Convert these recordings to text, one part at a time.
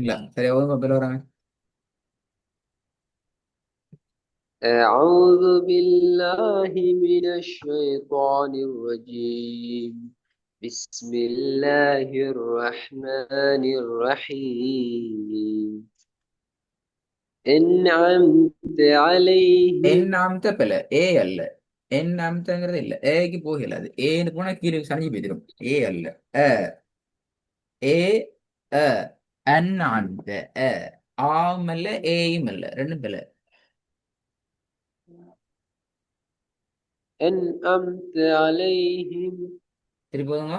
இல்ல சரி அவங்க பேர் வராங்க. أعوذ بالله من الشيطان الرجيم. بسم الله الرحمن الرحيم. أنعمت عليهم. என் நாமத்த பிள்ளை ஏ அல்ல. என் நாமத்தங்கிறது இல்ல, ஏக்கு போகல. அது ஏன்னு போனா கீழே சனிஞ்சு போயிடும். ஏ அல்ல. அ ஏ அ அன் அந்த அ ஆம் அல்ல ஏயும் அல்ல, ரெண்டும் பிள்ளை. أنعمت عليهم. திருப்பி போதுங்க.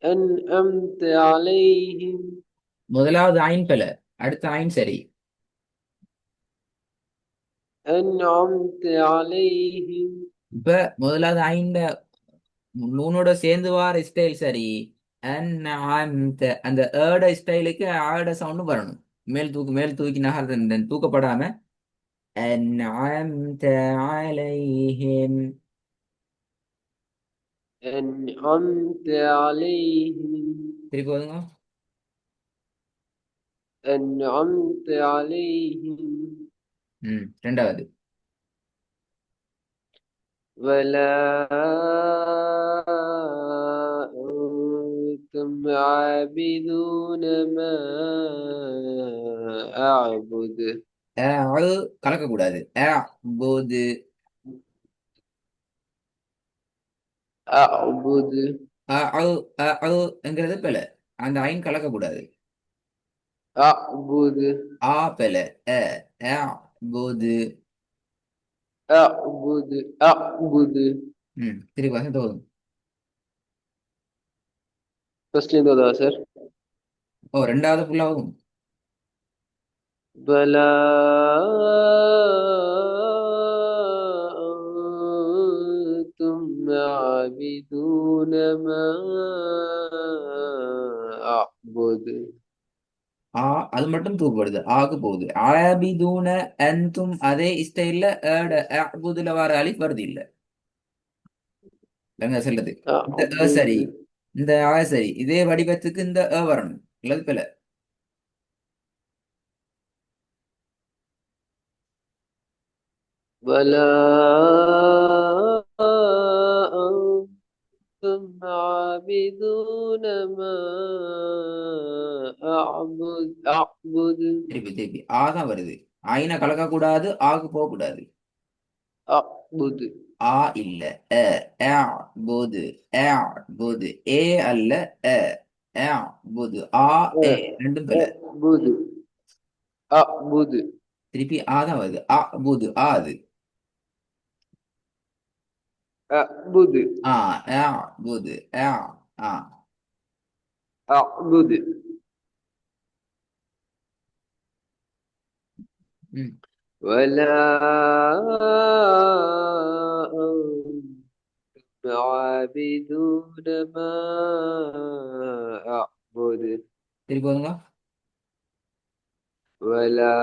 أنعمت عليهم. முதலாவது ஆயின் பிள்ளை, அடுத்த ஆயின் சரி. أنعمت عليهم. இப்ப முதலாவது ஆயின்ட நூனோட சேர்ந்து வார ஸ்டைல் சரி. அந்த ஏட ஸ்டைலுக்கு ஆட சவுண்டு வரணும். மேல் தூக்கி நகர்ந்து தூக்கப்படாம أنعمت عليهم. أنعمت عليهم. திருப்பி போதுங்க. أنعمت عليهم. ரெண்டாவது. ولا أنتم عابدون ما أعبد. அது கலக்கக்கூடாது. போது أعبد. என்கிறது பிழை. அந்த ஐன் கலக்கக்கூடாது. أعبد. பிழை. அ போது. أعبد. أعبد. திருப்பி வாங்க போதும். فصل دو سر. ரெண்டாவது ஃபுல்லாகும். بلى أنتم عابدون ما أعبد. ஆ அது மட்டும் தூக்கப்படுது, ஆகு போகுது. ஆபிதூன அன்தும் அதே ஸ்டைல்ல ஏட அபுதுல வர அலிஃப் வருது இல்ல. இல்லைங்க சொல்லுது. இந்த சரி, أعبد. இந்த சரி, இதே வடிவத்துக்கு இந்த வரணும். இல்லது பிள்ளை. ولا أنتم عابدون ما أعبد. திருப்பி திருப்பி தான் வருது. ஆயினா கலக்க கூடாது, ஆகு போக கூடாது. أعبد. இல்ல. அ அ போது. அ போது ஏ அல்ல. அ அ போது ஏ ரெண்டும் பிள்ளை. أعبد. أعبد. திருப்பி தான் வருது. போது அது. أعبد. ஆ போது ஆ. أعبد. ம். ولا أنتم عابدون ما أعبد. திருப்பி போதுங்க. ولا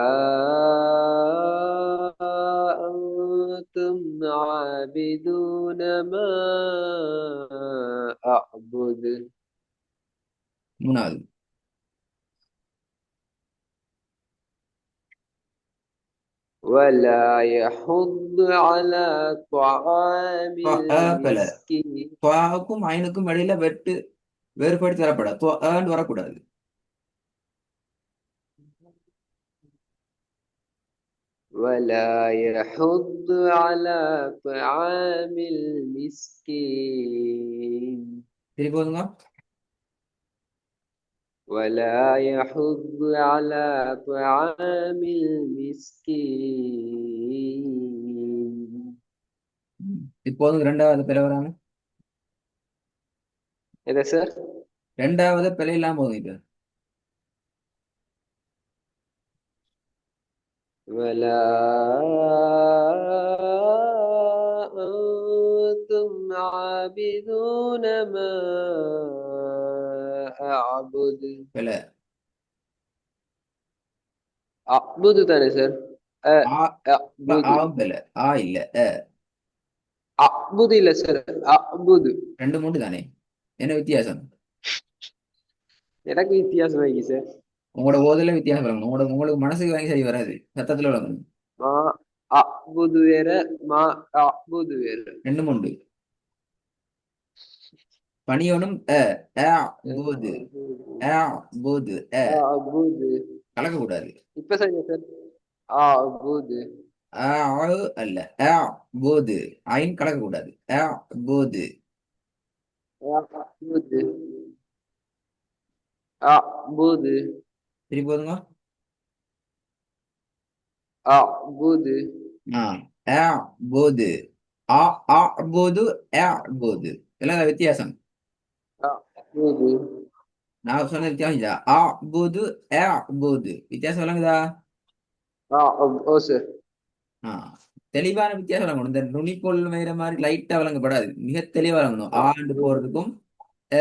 أنتم عابدون ما أعبد. மூணாவது. ولا يحض على طعام பிள்ளை. المسكين. துவாவுக்கும் ஐனுக்கும் இடையில வேறுபடுத்தி வரப்படாது. வரக்கூடாது. ولا يحض على طعام المسكين. திருப்பி போதுங்க. ولا يحض على طعام المسكين. இப்போது ரெண்டாவது பிழை வராங்க. إذا سر. ரெண்டாவது பிழை இல்லாம போதும் இது. ولا أنتم عابدون ما أعبد. பிழை. أعبد تاني سر. ஆ أعبد. பிழை. இல்ல. أعبد إلا سر. أعبد. ரெண்டு மூன்று தானே. என்ன வித்தியாசம்? எனக்கு வித்தியாசமாகி சார். உங்களோட ஓதுல வித்தியாசம் வழங்கணும். உங்களுக்கு மனசுக்கு வாங்கி சரி வராது. சத்தத்துல வழங்கணும். மா அபுது வேற, மா அபுது வேற. ரெண்டும் உண்டு. பணியோனும் போது போது அபுது. கலக்கக்கூடாது. இப்ப சரியா சார்? அபுது. அல்ல போது ஐன் கலக்கக்கூடாது. போது அபுது. அபுது. திருப்பி போதுங்க. அபுது. போது ஆ ஆ போது போது எல்லாம் வித்தியாசம். அபுது. நான் சொன்ன வித்தியாசம் இதா. போது போது வித்தியாசம் விளங்குதா? ஓ சார். ஆ தெளிவான வித்தியாசம் விளங்கணும். இந்த நுனிப்பொருள் வேற மாதிரி லைட்டா விளங்கப்படாது. மிக தெளிவா விளங்கணும். ஆண்டு போறதுக்கும்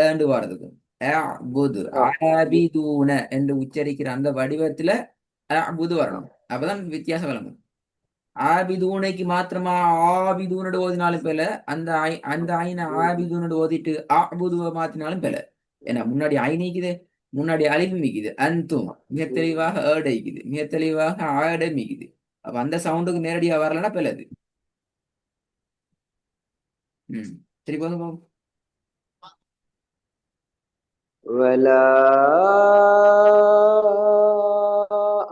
ஏண்டு வாரதுக்கும். புது ஆபிதூன என்று உச்சரிக்கிற அந்த வடிவத்துல புது வரணும். அப்பதான் வித்தியாசம் விளங்கும். ஆபிதூனைக்கு மாத்திரமா ஆபிதூனோட ஓதினாலும் பெல, அந்த ஐனை ஆபிதூனோட ஓதிட்டு புதுவை மாத்தினாலும் பெல. ஏன்னா முன்னாடி ஐ நீக்குது, முன்னாடி அழிவு மிக்குது, அந்தும் மிக தெளிவாக ஏடைக்குது, மிக தெளிவாக ஆடை மிக்குது. அப்ப அந்த சவுண்டுக்கு நேரடியா வரலன்னா பெலது. சரி போதும். ولا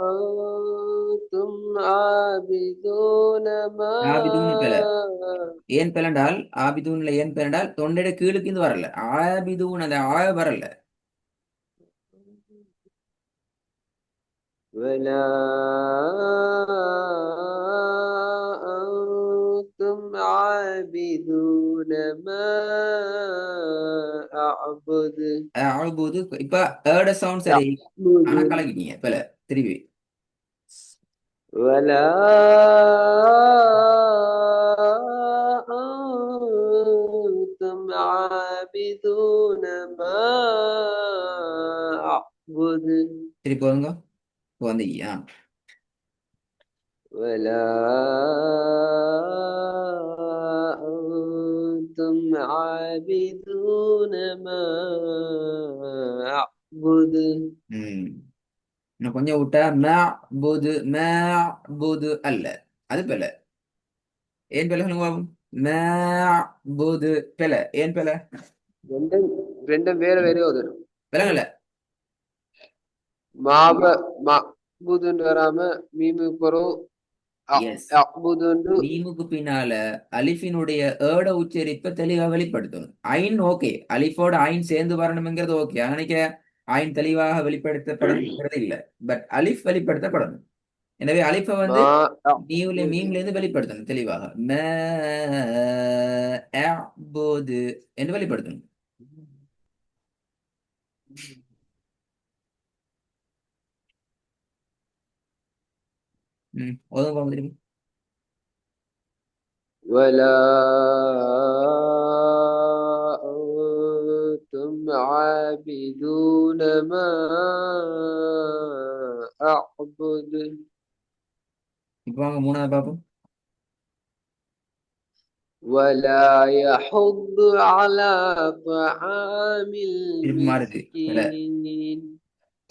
أنتم عابدون ما ஆபிதூன்னு பெல. ஏன் பிளண்டால் ஆபிதூன்ல ஏன் பிளண்டால் தொண்டையோட கீழுக்கு இருந்து வரல. ஆபிதூன் அந்த ஆய வரல. ولا أنتم عابدون ما أعبد. ஆபுது இப்ப ஏட சவுண்ட் சரி. ஆனா يعبد. கலக்கிட்டீங்க பில. திருப்பி ولا أنتم عابدون ما أعبد. திருப்பி போதுங்க. வந்தீங்க. ولا أنتم عابدون ما أعبد. இன்னும் கொஞ்சம் விட்டா மே புது அல்ல. அது பில. ஏன் பில சொல்லுங்க பாபு. மே புது பில. ஏன் பில ரெண்டும் ரெண்டும் வேற வேற வரும். விலங்கல்ல. மாப மபுதுன்னு வராம மீமு போறோம். எஸ். அபுதுன்னு. மீமுக்கு பின்னால அலிஃபினுடைய ஏட உச்சரிப்பை தெளிவா வெளிப்படுத்தணும். ஐன் ஓகே, அலிஃபோட ஐன் சேர்ந்து வரணுங்கிறது ஓகே. அன்னைக்கு ஐன் தெளிவாக வெளிப்படுத்தப்படுங்கிறது இல்ல. பட் அலிஃப் வெளிப்படுத்தப்படணும். எனவே அலிஃபை வந்து மா மீம்ல இருந்து வெளிப்படுத்தணும் தெளிவாக. போது என்று வெளிப்படுத்தணும். ஒதுங்க திரும்பி. ولا أنتم عابدون ما أعبد. இப்ப வாங்க மூணாவது பாப்போம். ولا يحض على طعام திருப்பி மாறுது. المسكين.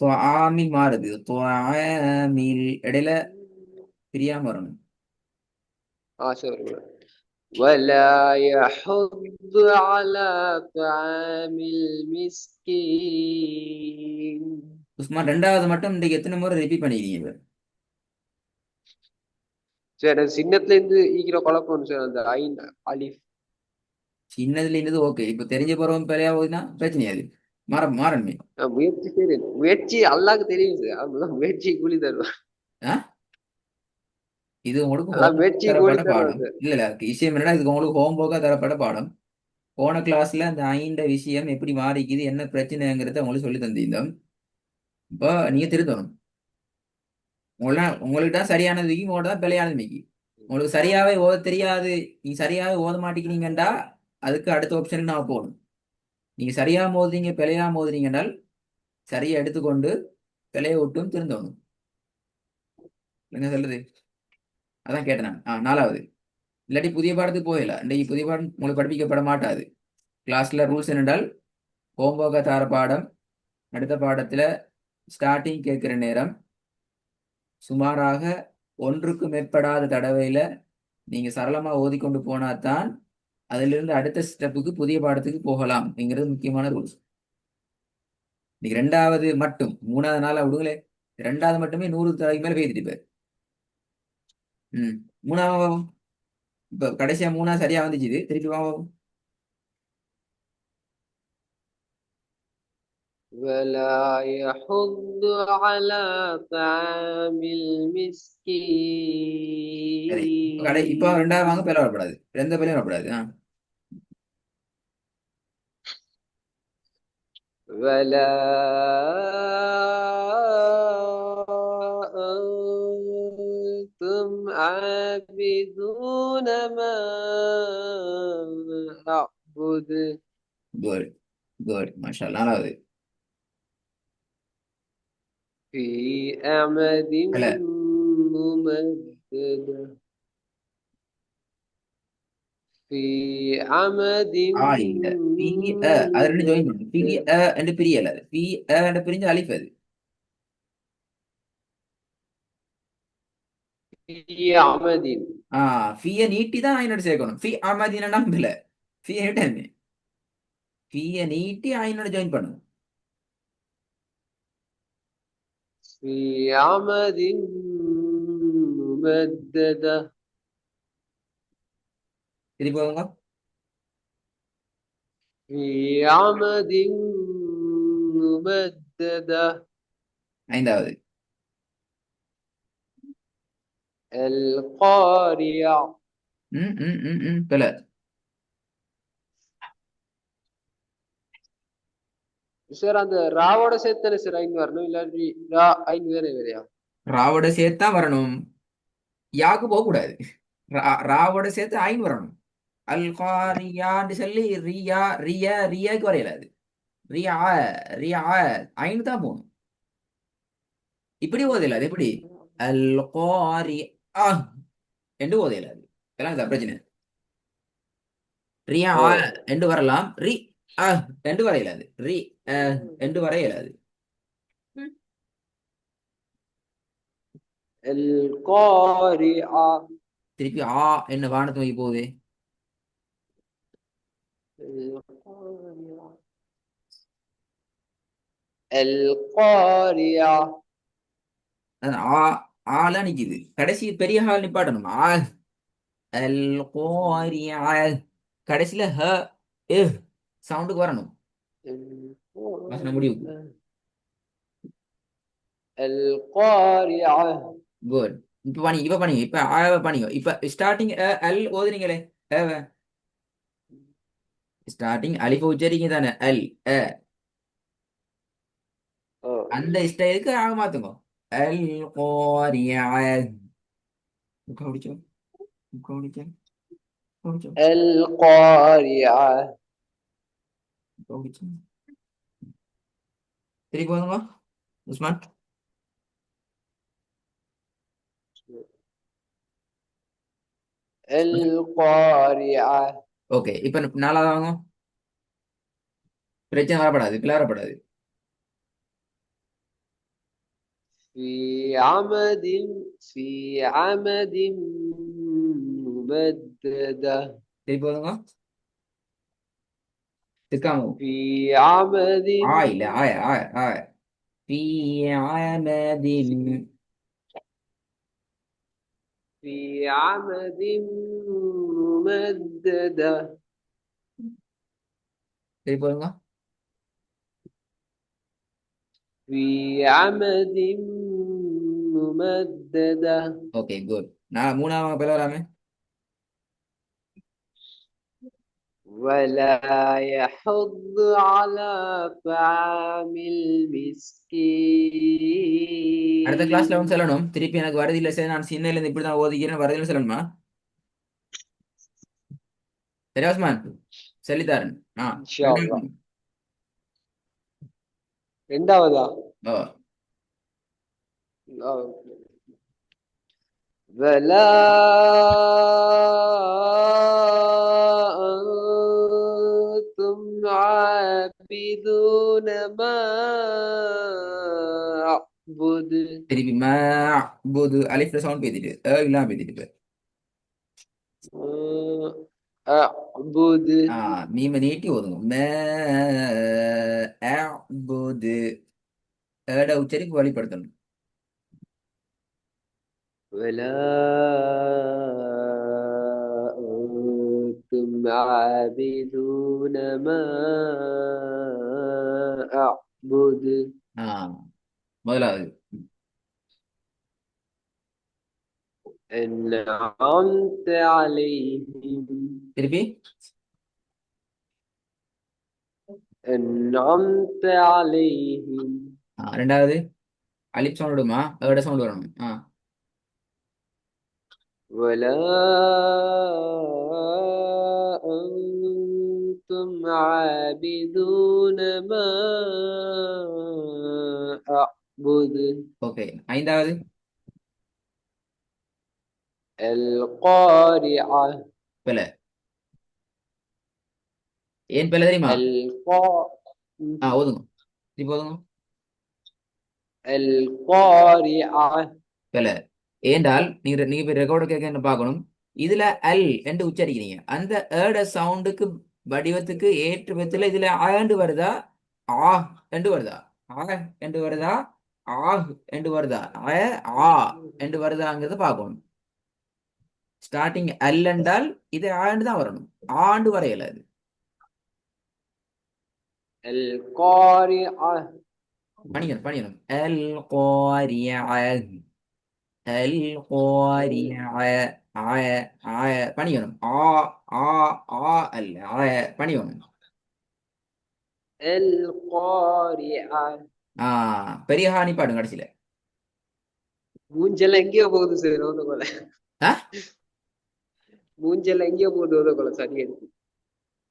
துஆமில் மாறுது. துஆமில் இடையில பிரியாம வரணும். سوري. ولا يحض على طعام المسكين. உஸ்மான் ரெண்டாவது மட்டும் இன்றைக்கு எத்தனை முறை ரிப்பீட் பண்ணிக்கிறீங்க? சரி, சின்னத்துல இருந்து ஈக்கிற குழப்பம் சார் அந்த ஐன் அலிஃப். சின்னதுல இருந்தது ஓகே. இப்ப தெரிஞ்ச போறவங்க பிழையா போகுதுன்னா பிரச்சனையாது. மாறணுமே. முயற்சி செய்யுது. முயற்சி அல்லாஹ்க்கு தெரியும் சார். அதுதான் முயற்சி கூலி தருவார். இது உங்களுக்கு அல்லாஹ் ஹோம் முயற்சி கூலி தரப்பட்ட தருவார் பாடம். சார். இல்ல விஷயம் என்னன்னா இதுக்கு உங்களுக்கு ஹோம் ஒர்க்கா தரப்பட்ட பாடம். போன கிளாஸ்ல அந்த ஐந்த விஷயம் எப்படி மாறிக்குது, என்ன பிரச்சனைங்கிறத உங்களுக்கு சொல்லி தந்திருந்தோம். இப்போ நீங்க திருத்தணும். உங்களுக்கு தான் சரியானது மிக்கி, உங்கள்ட்ட தான் பிழையானது மிக்கி. உங்களுக்கு சரியாவே ஓத தெரியாது, நீங்க சரியாவே ஓத மாட்டேங்கிறீங்கன்றா அதுக்கு அடுத்த ஆப்ஷனுக்கு நான் போகணும். நீங்க சரியா மோதுறீங்க பிழையா மோதுறீங்க என்றால் சரியா எடுத்துக்கொண்டு பிழைய விட்டும் திருந்தணும். என்ன சொல்றது? அதான் கேட்டேன் நான். நாலாவது இல்லாட்டி புதிய பாடத்துக்கு போயிடல. இன்றைக்கு புதிய பாடம் உங்களுக்கு படிப்பிக்கப்பட மாட்டாது. கிளாஸ்ல ரூல்ஸ் என்னென்றால் ஹோம்ஒர்க்கை தர பாடம் அடுத்த பாடத்துல ஸ்டார்டிங் கேட்கிற நேரம் சுமாராக ஒன்றுக்கு மேற்படாத தடவையில நீங்க சரளமா ஓதிக்கொண்டு போனாதான் அதிலிருந்து அடுத்த ஸ்டெப்புக்கு புதிய பாடத்துக்கு போகலாம் அப்படிங்கிறது முக்கியமான ரூல்ஸ். இன்னைக்கு ரெண்டாவது மட்டும் 3வது நாளா விடுங்களே, ரெண்டாவது மட்டுமே 100 தடவைக்கு மேல பேசிட்டு இருப்பாரு. ம். 3வது இப்ப கடைசியா 3வது சரியா வந்துச்சு, இது திருப்பி வாங்க. ولا يحض على طعام சரி, இப்போ ரெண்டாவது வாங்க, المسكين பேல வரப்படாது, எந்த பேலையும் வரப்படாது. ولا أنتم عابدون ما أعبد குட் குட் மாஷா அல்லாஹ். நாலாவது في أمد இல்ல ممددة في عمد இல்ல பி அது ரெண்டு ஜாயின் பண்ணும். பி ممددة என்று பிரியல, அது பி என்று பிரிஞ்சு அலிஃப் அது. في عمد ஃபிய நீட்டி தான் ஐநோட சேர்க்கணும். ஃபி அமதின நம்பல, ஃபிய நீட்டாமே, ஃபிய நீட்டி ஐநோட ஜாயின் பண்ணும். في عمد ممددة திருப்பி போங்க. في عمد ممددة ஐந்தாவது القارعة ம் ம் ம் ம் பில சார் அந்த ராவோட சேர்த்தானே சார் ஐந்து வரணும் இல்லாட்டி ரா ஐந்து வேற வேறையா ராவோட சேர்த்து தான் வரணும், யாக்கு போக கூடாது. ராவோட சேர்த்து ஐன் வரணும். அல் காரியான்னு சொல்லி ரியா ரிய ரியாக்கு வரையலாது. ரியா ரியா ஐன் தான் போகணும். இப்படி ஓதலாது. எப்படி அல் காரி என்று ஓதலாது. இதெல்லாம் இந்த பிரச்சனை. ரியா ஓ என்று வரலாம், ரி என்று வர இயலாது, ரி என்று வர இயலாது. القارعة திருப்பி என்ன வானத்து நோக்கி போகுது. القارعة القارعة அதான் ஆலாம் நிக்குது, கடைசி பெரிய ஹால் நிப்பாட்டணும். அல் கோரியா கடைசியில சவுண்டுக்கு வரணும் வசனம் முடிவுக்கு. القارعة குட். இப்ப பண்ணீங்க இப்ப பண்ணீங்க. இப்ப ஸ்டார்டிங் அல் ஓதுனீங்களே, ஸ்டார்டிங் அலிஃப உச்சரிங்க தானே, அல் அந்த ஸ்டைலுக்கு ஆக மாத்துங்க. அல் கோரியா கவனிச்சோம் கவனிச்சோம் கவனிச்சோம் القارعة கவனிச்சோம். திருப்பி போதுங்க உஸ்மான். القارعة ஓகே, இப்ப நாலாவது வாங்க. பிரச்சனை வரப்படாது, பிளறப்படாது. في عمد في عمد ممددة திருப்பி போதுங்க. திக்காமு في عمد இல்ல ஆய في عمد في عمد ممددة திருப்பி போதுங்க. في عمد ممددة ஓகே குட். நான் மூணாவது பேர் வராம ولا يحض على طعام அடுத்த கிளாஸ்ல المسكين வந்து சொல்லணும். திருப்பி எனக்கு வருது இல்ல சார், நான் சின்ன இருந்து இப்படிதான் ஓதிக்கிறேன் வருதுன்னு சொல்லணுமா? சரி உஸ்மான், சொல்லித்தாரன். إن شاء الله ரெண்டாவது. ரெண்டாவதா ஓ ولا أنتم عابدون ما أعبد திருப்பி ம போது அலிஃப்ல சவுண்ட் பேத்திட்டு இல்லாம பேத்திட்டு இப்ப. أعبد மீம நீட்டி ஓதுங்க போது ஏட உச்சரிப்பு வழிபடுத்தணும். ولا أنتم عابدون ما أعبد ஆஹ் முதலாவது أنعمت عليهم திருப்பி أنعمت عليهم ரெண்டாவது அலிப் சவுண்ட் விடுமா ஏட சவுண்ட் வரணும். ولا أنتم عابدون ما أعبد ஓகே ஐந்தாவது القارعة பிழை. ஏன் பிழை தெரியுமா? ஓதுங்க திருப்பி ஓதுங்க. القارعة பிழை. ஏண்டால் நீங்க நீங்க போய் ரெக்கார்டு கேட்க என்ன பார்க்கணும். இதுல அல் என்று உச்சரிக்கிறீங்க, அந்த ஏட சவுண்டுக்கு வடிவத்துக்கு ஏற்ற விதத்துல இதுல ஆண்டு வருதா ஆ என்று வருதா, ஆ என்று வருதா, ஆஹ் என்று வருதா, ஆ என்று வருதாங்கிறத பார்க்கணும். ஸ்டார்டிங் அல் என்றால் இது ஆண்டு தான் வரணும், ஆண்டு வரையல அது. القارعة பணியணும் பணியணும் அல் கோரிய பணியணும் ஆ ஆ அல்ல பணியணும். القارعة பெரிய ஹானி பாடுங்க கடைசியில. மூஞ்செல்லாம் எங்கேயோ போகுது சார் ஓத கொலை ஆ மூஞ்செல்லாம் எங்கேயோ போகுது ஓத கொலை சரி எடுத்து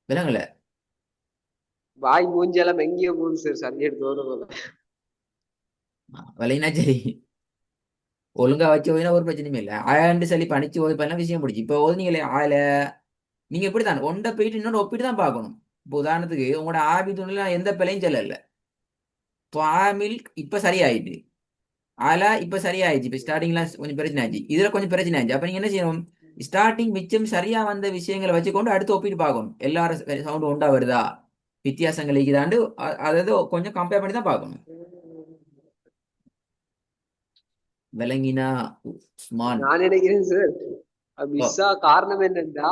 விலங்குல வாய் மூஞ்செல்லாம் எங்கேயோ போகுது சார் சரி எடுத்து ஓத கொலை விலைனா சரி, ஒழுங்கா வச்சு ஓதினா ஒரு பிரச்சனையுமே இல்லை. ஆயாண்டு சொல்லி பணிச்சு ஓதி பண்ண விஷயம் பிடிச்சி இப்போ ஓதுனீங்களே ஆயில நீங்க இப்படித்தான் ஒன்றை போயிட்டு இன்னொன்று ஒப்பிட்டு தான் பார்க்கணும். இப்போ உதாரணத்துக்கு உங்களோட ஆபி துணில எந்த பிழையும் சொல்லல, இப்போ ஆமில் இப்ப சரியாயிட்டு, ஆலா இப்ப சரியாயிடுச்சு, இப்ப ஸ்டார்டிங்ல கொஞ்சம் பிரச்சனை ஆச்சு, இதுல கொஞ்சம் பிரச்சனை ஆச்சு. அப்ப நீங்க என்ன செய்யணும், ஸ்டார்டிங் மிச்சம் சரியா வந்த விஷயங்களை வச்சுக்கொண்டு அடுத்து ஒப்பிட்டு பார்க்கணும். எல்லாரும் சவுண்ட் ஒண்டா வருதா, வித்தியாசங்கள் இருக்குதாண்டு அதாவது கொஞ்சம் கம்பேர் பண்ணி தான் பார்க்கணும். விளங்கினா உஸ்மான்? நான் நினைக்கிறேன் சார் ஓ, மிஸ்ஸா காரணம் என்னன்னா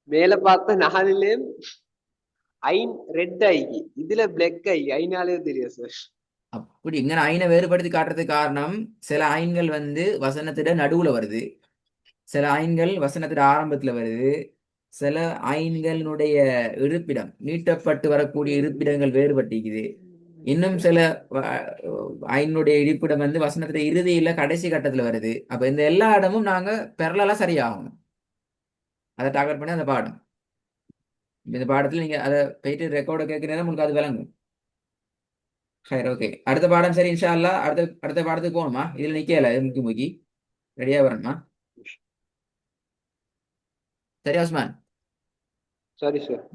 மேல பார்த்த நாளிலேயும் ஐன் ரெட் ஐகி இதுல பிளாக் ஐ ஐனாலே தெரியும் சார் அப்படி இங்க ஐனை வேறுபடுத்தி காட்டுறதுக்கு காரணம், சில ஐன்கள் வசனத்திட நடுவுல வருது, சில ஐன்கள் வசனத்திட ஆரம்பத்துல வருது, சில ஐன்களினுடைய இருப்பிடம் நீட்டப்பட்டு வரக்கூடிய இருப்பிடங்கள் வேறுபட்டிருக்குது. இன்னும் சில ஐனுடைய இருப்பிடம் வசனத்துல இறுதியில கடைசி கட்டத்துல வருது. அப்ப இந்த எல்லா இடமும் நாங்க பெரலா சரியாகணும், அதை டார்கெட் பண்ணி அந்த பாடம். இந்த பாடத்துல நீங்க அதை போயிட்டு ரெக்கார்டை கேட்கிறதா உங்களுக்கு அது விளங்கும். சரி ஓகே, அடுத்த பாடம் சரி இன்ஷா அல்லாஹ். அடுத்த பாடத்துக்கு போகணுமா, இதுல நிக்கல முக்கி முக்கி ரெடியா வரணுமா? சரி உஸ்மான். சரி சார்